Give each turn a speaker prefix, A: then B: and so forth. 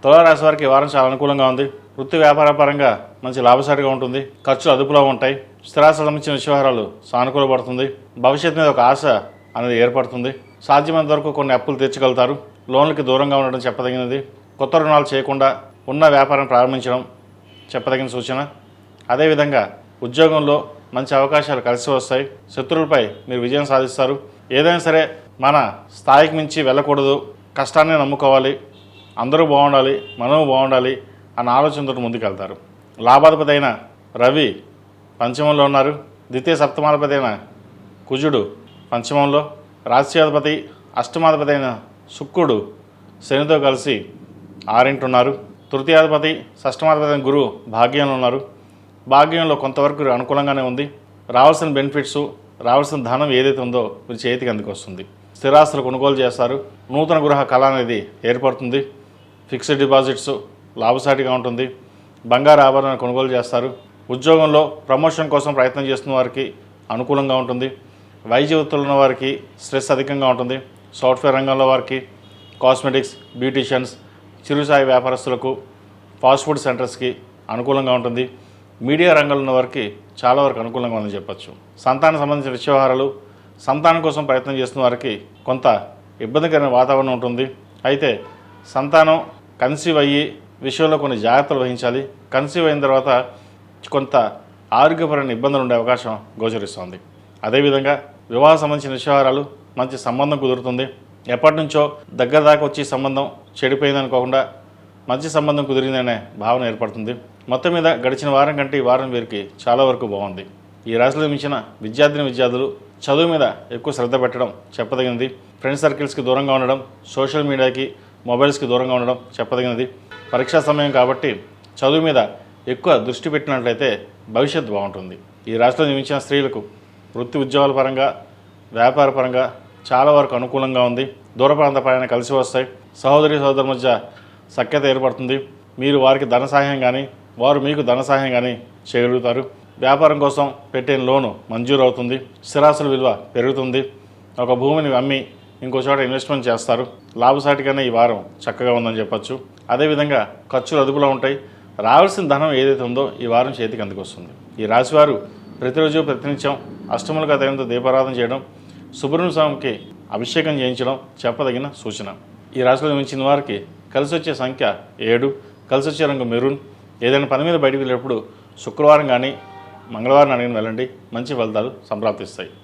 A: తులారాశి వారికి ఈ వారం చాలా అనుకూలంగా ఉంది. వృత్తి వ్యాపార పరంగా మంచి లాభసాటిగా ఉంటుంది. ఖర్చులు అదుపులో ఉంటాయి. స్థిరాస్తులకు సంబంధించిన వ్యవహారాలు సానుకూలపడుతుంది. భవిష్యత్తు మీద ఒక ఆశ అనేది ఏర్పడుతుంది. సాధ్యమైనంత వరకు కొన్ని అప్పులు తీర్చగలుగుతారు. లోన్లకి దూరంగా ఉండడం చెప్పదగినది. కొత్త రుణాలు చేయకుండా ఉన్న వ్యాపారం ప్రారంభించడం చెప్పదగిన సూచన. అదేవిధంగా ఉద్యోగంలో మంచి అవకాశాలు కలిసి వస్తాయి. శత్రువులపై మీరు విజయం సాధిస్తారు. ఏదైనా సరే మన స్థాయికి మించి వెళ్ళకూడదు, కష్టాన్ని నమ్ముకోవాలి, అందరూ బాగుండాలి, మనము బాగుండాలి అన్న ఆలోచనతో ముందుకెళ్తారు. లాభాధిపతి అయిన రవి పంచమంలో ఉన్నారు. ద్వితీయ సప్తమాధిపతి అయిన కుజుడు పంచమంలో, రాజ్యాధిపతి అష్టమాధిపతి అయిన శుక్రుడు శనితో కలిసి ఆరింటున్నారు. తృతీయాధిపతి షష్టమాధిపతి అయిన గురువు భాగ్యంలో ఉన్నారు. భాగ్యంలో కొంతవరకు అనుకూలంగానే ఉంది. రావాల్సిన బెనిఫిట్స్, రావాల్సిన ధనం ఏదైతే ఉందో మీరు చేతికి అందుకొస్తుంది. స్థిరాస్తులు కొనుగోలు చేస్తారు. నూతన గృహ కళ అనేది ఏర్పడుతుంది. ఫిక్స్డ్ డిపాజిట్స్ లాభసాటిగా ఉంటుంది. బంగారు ఆభరణాలు కొనుగోలు చేస్తారు. ఉద్యోగంలో ప్రమోషన్ కోసం ప్రయత్నం చేస్తున్న వారికి అనుకూలంగా ఉంటుంది. వైద్య వృత్తులు ఉన్న వారికి స్ట్రెస్ అధికంగా ఉంటుంది. సాఫ్ట్వేర్ రంగంలో వారికి, కాస్మెటిక్స్, బ్యూటీషియన్స్, చిరుసాయి వ్యాపారస్తులకు, ఫాస్ట్ ఫుడ్ సెంటర్స్కి అనుకూలంగా ఉంటుంది. మీడియా రంగంలో ఉన్న వారికి చాలా వరకు అనుకూలంగా ఉందని చెప్పచ్చు. సంతానం సంబంధించిన వ్యవహారాలు, సంతానం కోసం ప్రయత్నం చేస్తున్న వారికి కొంత ఇబ్బందికరమైన వాతావరణం ఉంటుంది. అయితే సంతానం కన్సీవ్ అయ్యి విషయంలో కొన్ని జాగ్రత్తలు వహించాలి. కన్సీవ్ అయిన తర్వాత కొంత ఆరోగ్యపరమైన ఇబ్బందులు ఉండే అవకాశం గోచరిస్తుంది. అదేవిధంగా వివాహ సంబంధించిన వ్యవహారాలు మంచి సంబంధం కుదురుతుంది. ఎప్పటి నుంచో దగ్గర దాకా వచ్చి సంబంధం చెడిపోయిందనుకోకుండా మంచి సంబంధం కుదిరిందనే భావన ఏర్పడుతుంది. మొత్తం మీద గడిచిన వారం కంటే ఈ వారం వీరికి చాలా వరకు బాగుంది. ఈ రాశిలో మించిన విద్యార్థులు చదువు మీద ఎక్కువ శ్రద్ధ పెట్టడం చెప్పదగినది. ఫ్రెండ్ సర్కిల్స్కి దూరంగా ఉండడం, సోషల్ మీడియాకి, మొబైల్స్కి దూరంగా ఉండడం చెప్పదగినది. పరీక్షా సమయం కాబట్టి చదువు మీద ఎక్కువ దృష్టి పెట్టినట్లయితే భవిష్యత్తు బాగుంటుంది. ఈ రాశిలో జన్మించిన స్త్రీలకు వృత్తి ఉద్యోగాల పరంగా, వ్యాపార పరంగా చాలా వరకు అనుకూలంగా ఉంది. దూర ప్రాంత ప్రయాణం కలిసి వస్తాయి. సహోదరుల మధ్య సఖ్యత ఏర్పడుతుంది. మీరు వారికి ధన సహాయం కానీ, వారు మీకు ధన సహాయం కానీ చేయగలుగుతారు. వ్యాపారం కోసం పెట్టే లోను మంజూరు అవుతుంది. స్థిరాస్తుల విలువ పెరుగుతుంది. ఒక భూమిని అమ్మి ఇంకో చోట ఇన్వెస్ట్మెంట్ చేస్తారు. లాభసాటిగానే ఈ వారం చక్కగా ఉందని చెప్పచ్చు. అదేవిధంగా ఖర్చులు అదుపులో ఉంటాయి. రావాల్సిన ధనం ఏదైతే ఉందో ఈ వారం చేతికి అందుకొస్తుంది. ఈ రాశివారు ప్రతిరోజు ప్రతినిత్యం అష్టములుగా తగినంత దీపారాధన చేయడం, సుబ్రహ్మణ్య స్వామికి అభిషేకం చేయించడం చెప్పదగిన సూచన. ఈ రాశిలో జన్మించిన వారికి కలిసి వచ్చే సంఖ్య 7, కలిసి వచ్చే రంగు మెరూన్. ఏదైనా పని మీద బయటకు వెళ్ళేటప్పుడు శుక్రవారం కానీ మంగళవారం అడిగిన వెళ్ళండి. మంచి ఫలితాలు సంప్రాప్తిస్తాయి.